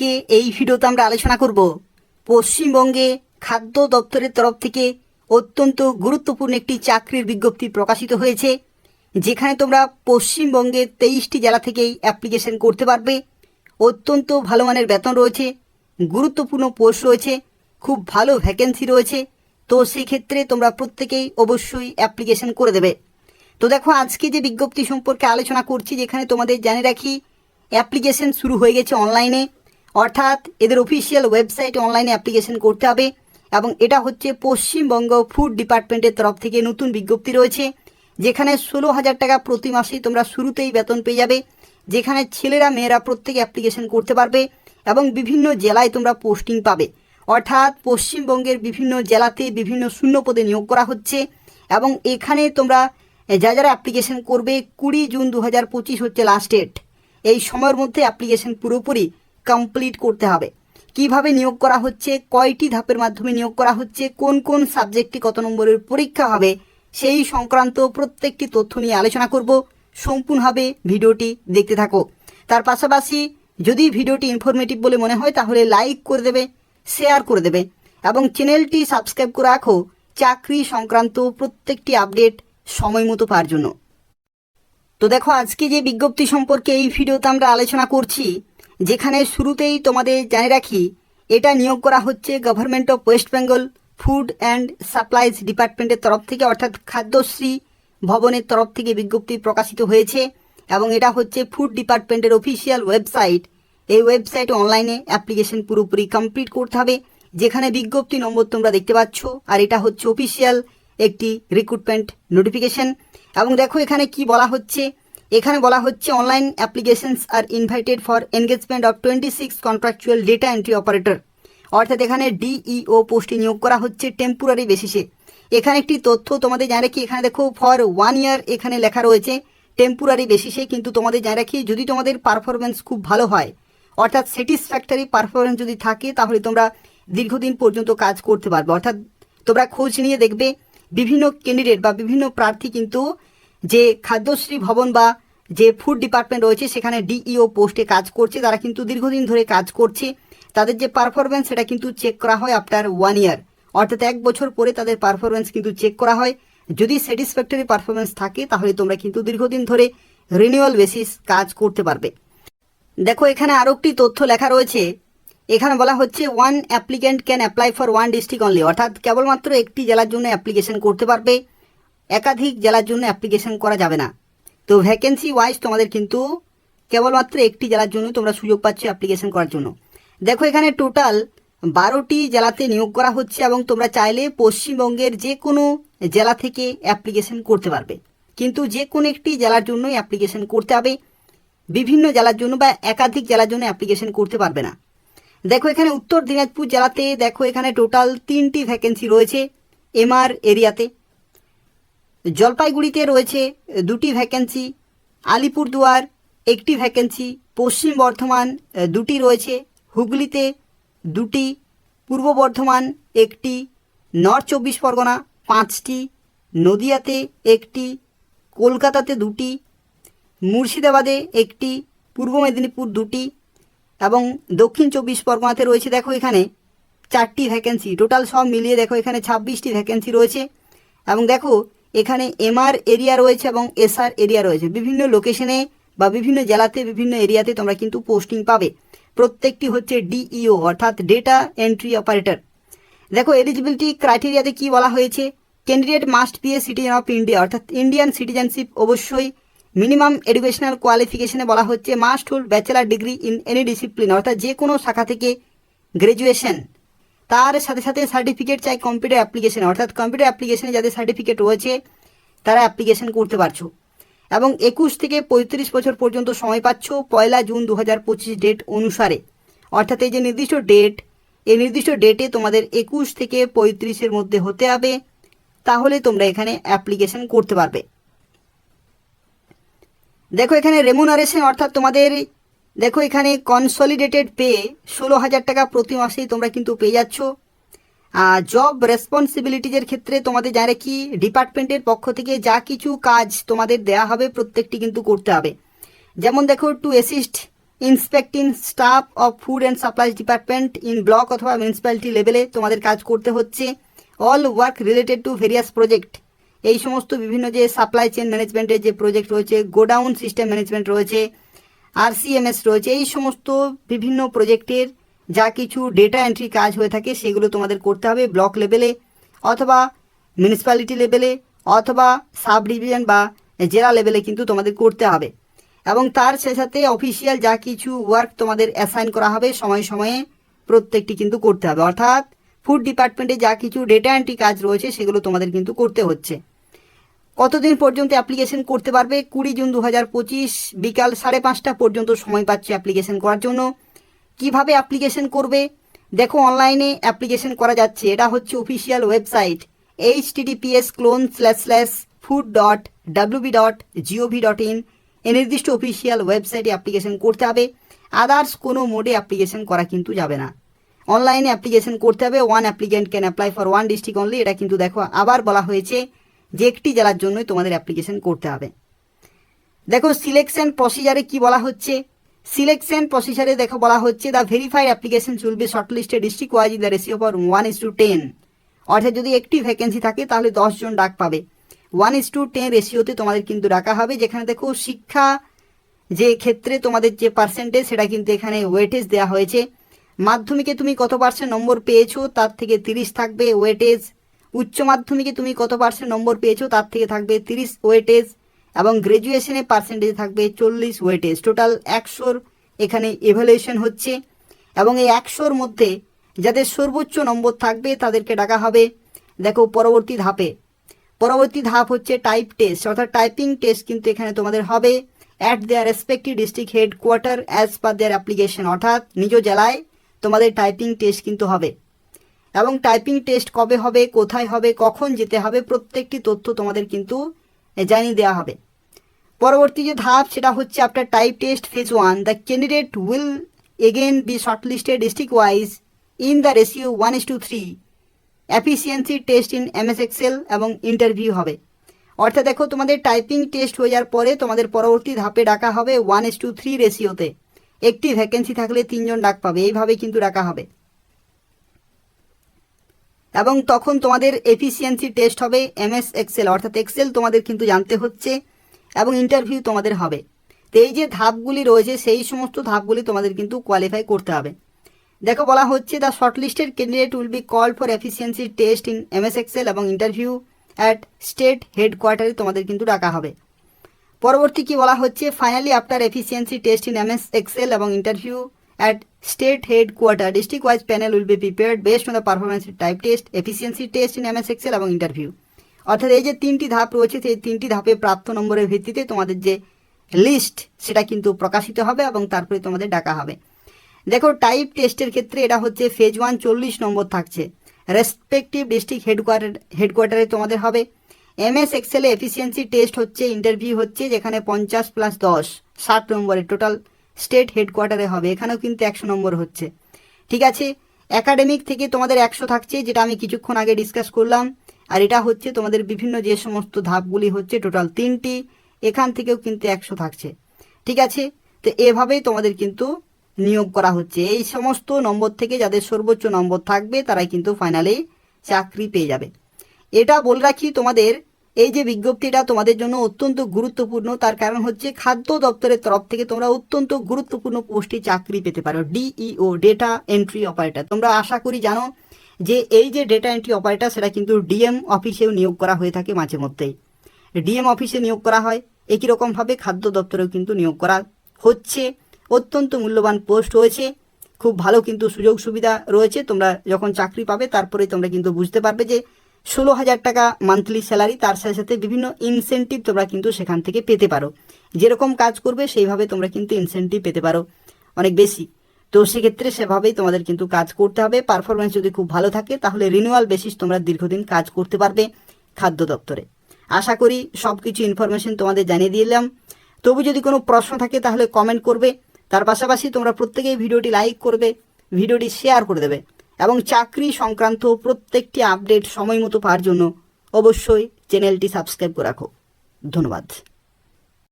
আজকে এই ভিডিওতে আমরা আলোচনা করব পশ্চিমবঙ্গে খাদ্য দপ্তরের তরফ থেকে অত্যন্ত গুরুত্বপূর্ণ একটি চাকরির বিজ্ঞপ্তি প্রকাশিত হয়েছে, যেখানে তোমরা পশ্চিমবঙ্গে 23টি জেলা থেকেই অ্যাপ্লিকেশন করতে পারবে। অত্যন্ত ভালো মানের বেতন রয়েছে, গুরুত্বপূর্ণ পোস্ট রয়েছে, খুব ভালো ভ্যাকেন্সি রয়েছে। তো সেক্ষেত্রে তোমরা প্রত্যেকেই অবশ্যই অ্যাপ্লিকেশন করে দেবে। তো দেখো, আজকে যে বিজ্ঞপ্তি সম্পর্কে আলোচনা করছি, যেখানে তোমাদের জানিয়ে রাখি অ্যাপ্লিকেশন শুরু হয়ে গেছে অনলাইনে, অর্থাৎ এদের অফিসিয়াল ওয়েবসাইটে অনলাইনে অ্যাপ্লিকেশন করতে হবে। এবং এটা হচ্ছে পশ্চিমবঙ্গ ফুড ডিপার্টমেন্টের তরফ থেকে নতুন বিজ্ঞপ্তি রয়েছে, যেখানে 16,000 টাকা প্রতি মাসেই তোমরা শুরুতেই বেতন পেয়ে যাবে, যেখানে ছেলেরা মেয়েরা প্রত্যেকে অ্যাপ্লিকেশন করতে পারবে এবং বিভিন্ন জেলায় তোমরা পোস্টিং পাবে। অর্থাৎ পশ্চিমবঙ্গের বিভিন্ন জেলাতে বিভিন্ন শূন্য পদে নিয়োগ করা হচ্ছে। এবং এখানে তোমরা যারা অ্যাপ্লিকেশন করবে 20 জুন 2025 হচ্ছে লাস্ট ডেট। এই সময়ের মধ্যে অ্যাপ্লিকেশন পুরোপুরি কমপ্লিট করতে হবে। কিভাবে নিয়োগ করা হচ্ছে, কয়টি ধাপের মাধ্যমে নিয়োগ করা হচ্ছে, কোন কোন সাবজেক্টে কত নম্বরের পরীক্ষা হবে, সেই সংক্রান্ত প্রত্যেকটি তথ্য নিয়ে আলোচনা করব। সম্পূর্ণভাবে ভিডিওটি দেখতে থাকো। তার পাশাপাশি যদি ভিডিওটি ইনফরমেটিভ বলে মনে হয় তাহলে লাইক করে দেবে, শেয়ার করে দেবে এবং চ্যানেলটি সাবস্ক্রাইব করে রাখো চাকরি সংক্রান্ত প্রত্যেকটি আপডেট সময় মতো পাওয়ার জন্য। তো দেখো, আজকে যে বিজ্ঞপ্তি সম্পর্কে এই ভিডিওতে আমরা আলোচনা করছি, যেখানে শুরুতেই তোমাদের জানিয়ে রাখি এটা নিয়োগ করা হচ্ছে government of West Bengal food and supplies ডিপার্টমেন্টের তরফ থেকে, অর্থাৎ খাদ্যশ্রী ভবনের তরফ থেকে বিজ্ঞপ্তি প্রকাশিত হয়েছে। এবং এটা হচ্ছে ফুড ডিপার্টমেন্টের অফিসিয়াল ওয়েবসাইট। এই ওয়েবসাইটে অনলাইনে অ্যাপ্লিকেশন পুরোপুরি কমপ্লিট করতে হবে, যেখানে বিজ্ঞপ্তি নম্বর তোমরা দেখতে পাচ্ছ। আর এটা হচ্ছে অফিসিয়াল একটি রিক্রুটমেন্ট নোটিফিকেশন। এবং দেখো এখানে কি বলা হচ্ছে, এখানে বলা হচ্ছে online applications are invited for engagement of 26 contractual data entry operator. অর্থাৎ এখানে ডিইও পোস্টে নিয়োগ করা হচ্ছে টেম্পোরারি বেসিসে। এখানে একটি তথ্য তোমাদের জানিয়ে রাখি, এখানে দেখো ফর 1 ইয়ার এখানে লেখা রয়েছে টেম্পোরারি বেসিসে, কিন্তু তোমাদের জানিয়ে রাখি যদি তোমাদের পারফরমেন্স খুব ভালো হয়, অর্থাৎ স্যাটিসফ্যাক্টরি পারফরমেন্স যদি থাকে, তাহলে তোমরা দীর্ঘদিন পর্যন্ত কাজ করতে পারবে। অর্থাৎ তোমরা খোঁজ নিয়ে দেখবে বিভিন্ন ক্যান্ডিডেট বা বিভিন্ন প্রার্থী কিন্তু যে খাদ্যশ্রী ভবন বা যে ফুড ডিপার্টমেন্ট রয়েছে সেখানে ডিইও পোস্টে কাজ করছে, তারা কিন্তু দীর্ঘদিন ধরে কাজ করছে। তাদের যে পারফরমেন্স সেটা কিন্তু চেক করা হয় আফটার 1 ইয়ার, অর্থাৎ 1 বছর পরে তাদের পারফরমেন্স কিন্তু চেক করা হয়। যদি স্যাটিসফ্যাক্টরি পারফরমেন্স থাকে তাহলে তোমরা কিন্তু দীর্ঘদিন ধরে রিনিউয়াল বেসিস কাজ করতে পারবে। দেখো এখানে আরও একটি তথ্য লেখা রয়েছে, এখানে বলা হচ্ছে 1 applicant can apply for 1 district only, অর্থাৎ কেবলমাত্র একটি জেলার জন্য অ্যাপ্লিকেশন করতে পারবে, একাধিক জেলার জন্য অ্যাপ্লিকেশন করা যাবে না। তো ভ্যাকেন্সি ওয়াইজ তোমাদের কিন্তু কেবলমাত্র একটি জেলার জন্য তোমরা সুযোগ পাচ্ছ অ্যাপ্লিকেশন করার জন্য। দেখো এখানে টোটাল 12টি জেলাতে নিয়োগ করা হচ্ছে এবং তোমরা চাইলে পশ্চিমবঙ্গের যে কোনো জেলা থেকে অ্যাপ্লিকেশন করতে পারবে, কিন্তু যে কোনো একটি জেলার জন্যই অ্যাপ্লিকেশন করতে হবে, বিভিন্ন জেলার জন্য বা একাধিক জেলার জন্য অ্যাপ্লিকেশন করতে পারবে না। দেখো এখানে উত্তর দিনাজপুর জেলাতে দেখো এখানে টোটাল 3টি ভ্যাকেন্সি রয়েছে এমআর এরিয়াতে, জলপাইগুড়িতে রয়েছে 2টি ভ্যাকেন্সি, আলিপুরদুয়ার 1টি ভ্যাকেন্সি, পশ্চিম বর্ধমান 2টি রয়েছে, হুগলিতে 2টি, পূর্ব বর্ধমান 1টি, নর্থ 24 পরগনা 5টি, নদিয়াতে 1টি, কলকাতাতে 2টি, মুর্শিদাবাদে 1টি, পূর্ব মেদিনীপুর 2টি এবং দক্ষিণ 24 পরগনাতে রয়েছে দেখো এখানে 4টি ভ্যাকেন্সি। টোটাল সব মিলিয়ে দেখো এখানে 26টি ভ্যাকেন্সি রয়েছে। এবং দেখো এখানে এমআর এরিয়া রয়েছে এবং এসআর এরিয়া রয়েছে, বিভিন্ন লোকেশনে বা বিভিন্ন জেলাতে বিভিন্ন এরিয়াতে তোমরা কিন্তু পোস্টিং পাবে। প্রত্যেকটি হচ্ছে ডিইও অর্থাৎ ডেটা এন্ট্রি অপারেটর। দেখো এলিজিবিলিটি ক্রাইটেরিয়াতে কি বলা হয়েছে, candidate must B a citizen of India, অর্থাৎ ইন্ডিয়ান সিটিজেনশিপ অবশ্যই। মিনিমাম এডুকেশনাল কোয়ালিফিকেশনে বলা হচ্ছে must hold bachelor degree in any discipline, অর্থাৎ যে কোনো শাখা থেকে গ্র্যাজুয়েশন, তার সাথে সাথে সার্টিফিকেট চাই কম্পিউটার অ্যাপ্লিকেশনে, অর্থাৎ কম্পিউটার অ্যাপ্লিকেশনে যাদের সার্টিফিকেট রয়েছে তারা অ্যাপ্লিকেশন করতে পারছো। এবং 21 থেকে 35 বছর পর্যন্ত সময় পাচ্ছ 1 জুন 2025 ডেট অনুসারে, অর্থাৎ এই যে নির্দিষ্ট ডেট, এই নির্দিষ্ট ডেটে তোমাদের 21 থেকে 35-এর মধ্যে হতে হবে, তাহলে তোমরা এখানে অ্যাপ্লিকেশন করতে পারবে। দেখো এখানে রেমুনারেশন, অর্থাৎ তোমাদের দেখো এখানে কনসলিডেটেড পে 16,000 টাকা প্রতি মাসেই তোমরা কিন্তু পেয়ে যাচ্ছ। জব রেসপন্সিবিলিটিজের ক্ষেত্রে তোমাদের যারা কি ডিপার্টমেন্টের পক্ষ থেকে যা কিছু কাজ তোমাদের দেয়া হবে প্রত্যেকটি কিন্তু করতে হবে। যেমন দেখো two assist inspecting staff of food and supplies department in block অথবা মিউনিসিপ্যালিটি লেভেলে তোমাদের কাজ করতে হচ্ছে। All work related to various project, এই সমস্ত বিভিন্ন যে সাপ্লাই চেন ম্যানেজমেন্টের যে প্রজেক্ট রয়েছে, গোডাউন সিস্টেম ম্যানেজমেন্ট রয়েছে, RCMS রয়েছে, এই সমস্ত বিভিন্ন প্রজেক্টের যা কিছু ডেটা এন্ট্রি কাজ হয়ে থাকে সেগুলো তোমাদের করতে হবে ব্লক লেভেলে অথবা মিউনিসিপ্যালিটি লেভেলে অথবা সাব ডিভিশন বা জেলা লেভেলে কিন্তু তোমাদের করতে হবে। এবং তার সাথে অফিসিয়াল যা কিছু ওয়ার্ক তোমাদের অ্যাসাইন করা হবে সময়ে সময়ে প্রত্যেকটি কিন্তু করতে হবে। অর্থাৎ ফুড ডিপার্টমেন্টে যা কিছু ডেটা এন্ট্রি কাজ রয়েছে সেগুলো তোমাদের কিন্তু করতে হচ্ছে। কতদিন পর্যন্ত অ্যাপ্লিকেশন করতে পারবে? 20 জুন 2025 বিকাল 5:30 পর্যন্ত সময় পাচ্ছে অ্যাপ্লিকেশন করার জন্য। কিভাবে অ্যাপ্লিকেশন করবে? দেখো, অনলাইনে অ্যাপ্লিকেশন করা যাচ্ছে। এটা হচ্ছে অফিসিয়াল ওয়েবসাইট https://food.wb.gov.in। এই নির্দিষ্ট অফিসিয়াল ওয়েবসাইটে অ্যাপ্লিকেশন করতে হবে। আদার্স কোনো মোডে অ্যাপ্লিকেশন করা কিন্তু যাবে না। অনলাইনে অ্যাপ্লিকেশন করতে হবে। One applicant can apply for one district only. এটা কিন্তু দেখো আবার বলা হয়েছে যে একটি জেলার জন্যই তোমাদের অ্যাপ্লিকেশন করতে হবে। দেখো সিলেকশন প্রসিজারে কি বলা হচ্ছে। সিলেকশন প্রসিজারে দেখো বলা হচ্ছে the verified application will be shortlisted district wise in the ratio for 1:10। অর্থাৎ যদি একটি ভ্যাকেন্সি থাকে তাহলে 10 জন ডাক পাবে। 1:10 রেশিওতে তোমাদের কিন্তু ডাকা হবে। যেখানে দেখো শিক্ষা যে ক্ষেত্রে তোমাদের যে পার্সেন্টেজ সেটা কিন্তু এখানে ওয়েটেজ দেওয়া হয়েছে। মাধ্যমিকে তুমি কত পার্সেন্ট নম্বর পেয়েছো তার থেকে 30 থাকবে ওয়েটেজ। উচ্চ মাধ্যমিকে তুমি কত পার্সেন্ট নম্বর পেয়েছো তার থেকে থাকবে 30 ওয়েটেজ। এবং গ্র্যাজুয়েশনে পার্সেন্টেজ থাকবে 40 ওয়েটেজ। টোটাল 100 এখানে ইভ্যালুয়েশন হচ্ছে। এবং এই 100-র মধ্যে যাদের সর্বোচ্চ নম্বর থাকবে তাদেরকে ডাকা হবে। দেখো পরবর্তী ধাপ হচ্ছে টাইপ টেস্ট, অর্থাৎ টাইপিং টেস্ট কিন্তু এখানে তোমাদের হবে at their respective district headquarter as per their application. অর্থাৎ নিজ জেলায় তোমাদের টাইপিং টেস্ট কিন্তু হবে। এবং টাইপিং টেস্ট কবে হবে, কোথায় হবে, কখন যেতে হবে, প্রত্যেকটি তথ্য তোমাদের কিন্তু জানিয়ে দেওয়া হবে। পরবর্তী যে ধাপ সেটা হচ্ছে after type test phase 1 the candidate will again be shortlisted district wise in the ratio 1:3। Efficiency test in MS excel এবং ইন্টারভিউ হবে। অর্থাৎ দেখো তোমাদের টাইপিং টেস্ট হয়ে যাওয়ার পরে তোমাদের পরবর্তী ধাপে ডাকা হবে 1:3 রেশিওতে। একটি ভ্যাকেন্সি থাকলে 3 জন ডাক পাবে, এইভাবে কিন্তু ডাকা হবে। এবং তখন তোমাদের এফিসিয়েন্সি টেস্ট হবে MS এক্সেল, অর্থাৎ এক্সেল তোমাদের কিন্তু জানতে হচ্ছে এবং ইন্টারভিউ তোমাদের হবে। তো এই যে ধাপগুলি রয়েছে সেই সমস্ত ধাপগুলি তোমাদের কিন্তু কোয়ালিফাই করতে হবে। দেখো বলা হচ্ছে the shortlisted candidate will be called for efficiency test in MS excel এবং ইন্টারভিউ অ্যাট স্টেট হেডকোয়ার্টারে তোমাদের কিন্তু ডাকা হবে। পরবর্তী কি বলা হচ্ছে finally after efficiency test in MS excel এবং interview at state headquarter district wise panel will be prepared based on the performance type test efficiency test in MS excel এবং ইন্টারভিউ। অর্থাৎ এই যে 3টি ধাপ রয়েছে সেই 3টি ধাপে প্রাপ্ত নম্বরের ভিত্তিতে তোমাদের যে লিস্ট সেটা কিন্তু প্রকাশিত হবে এবং তারপরে তোমাদের ডাকা হবে। দেখো টাইপ টেস্টের ক্ষেত্রে এটা হচ্ছে ফেজ 1 40 নম্বর থাকছে। রেসপেক্টিভ ডিস্ট্রিক্ট হেডকোয়ার্টারে তোমাদের হবে। MS এক্সেলে এফিসিয়েন্সি টেস্ট হচ্ছে, ইন্টারভিউ হচ্ছে, যেখানে 50 + 10 60 নম্বরের টোটাল স্টেট হেডকোয়ার্টারে হবে। এখানেও কিন্তু 100 নম্বর হচ্ছে। ঠিক আছে, একাডেমিক থেকে তোমাদের 100 থাকছে, যেটা আমি কিছুক্ষণ আগে ডিসকাস করলাম। আর এটা হচ্ছে তোমাদের বিভিন্ন যে সমস্ত ধাপগুলি হচ্ছে টোটাল 3টি, এখান থেকেও কিন্তু 100 থাকছে। ঠিক আছে, তো এভাবেই তোমাদের কিন্তু নিয়োগ করা হচ্ছে। এই সমস্ত নম্বর থেকে যাদের সর্বোচ্চ নম্বর থাকবে তারাই কিন্তু ফাইনালি চাকরি পেয়ে যাবে। এটা বলে রাখি তোমাদের এই যে বিজ্ঞপ্তিটা তোমাদের জন্য অত্যন্ত গুরুত্বপূর্ণ, তার কারণ হচ্ছে খাদ্য দপ্তরের তরফ থেকে তোমরা অত্যন্ত গুরুত্বপূর্ণ পোস্টে চাকরি পেতে পারো। DEO data entry operator. তোমরা আশা করি জানো যে এই যে ডেটা এন্ট্রি অপারেটর সেটা কিন্তু DM অফিসেও নিয়োগ করা হয়ে থাকে মাঝে মধ্যেই। DM অফিসে নিয়োগ করা হয়, একই রকমভাবে খাদ্য দপ্তরেও কিন্তু নিয়োগ করা হচ্ছে। অত্যন্ত মূল্যবান পোস্ট রয়েছে, খুব ভালো কিন্তু সুযোগ সুবিধা রয়েছে। তোমরা যখন চাকরি পাবে তারপরে তোমরা কিন্তু বুঝতে পারবে যে 16,000 টাকা মান্থলি স্যালারি, তার সাথে সাথে বিভিন্ন ইনসেন্টিভ তোমরা কিন্তু সেখান থেকে পেতে পারো। যেরকম কাজ করবে সেইভাবে তোমরা কিন্তু ইনসেন্টিভ পেতে পারো অনেক বেশি। তো সেক্ষেত্রে সেভাবেই তোমাদের কিন্তু কাজ করতে হবে। পারফরমেন্স যদি খুব ভালো থাকে তাহলে রিনিউয়াল বেসিস তোমরা দীর্ঘদিন কাজ করতে পারবে খাদ্য দপ্তরে। আশা করি সব কিছু ইনফরমেশন তোমাদের জানিয়ে দিলাম। তবু যদি কোনো প্রশ্ন থাকে তাহলে কমেন্ট করবে। তার পাশাপাশি তোমরা প্রত্যেকেই ভিডিওটি লাইক করবে, ভিডিওটি শেয়ার করে দেবে এবং চাকরি সংক্রান্ত প্রত্যেকটি আপডেট সময় মতো পাওয়ার জন্য অবশ্যই চ্যানেলটি সাবস্ক্রাইব করে রাখো। ধন্যবাদ।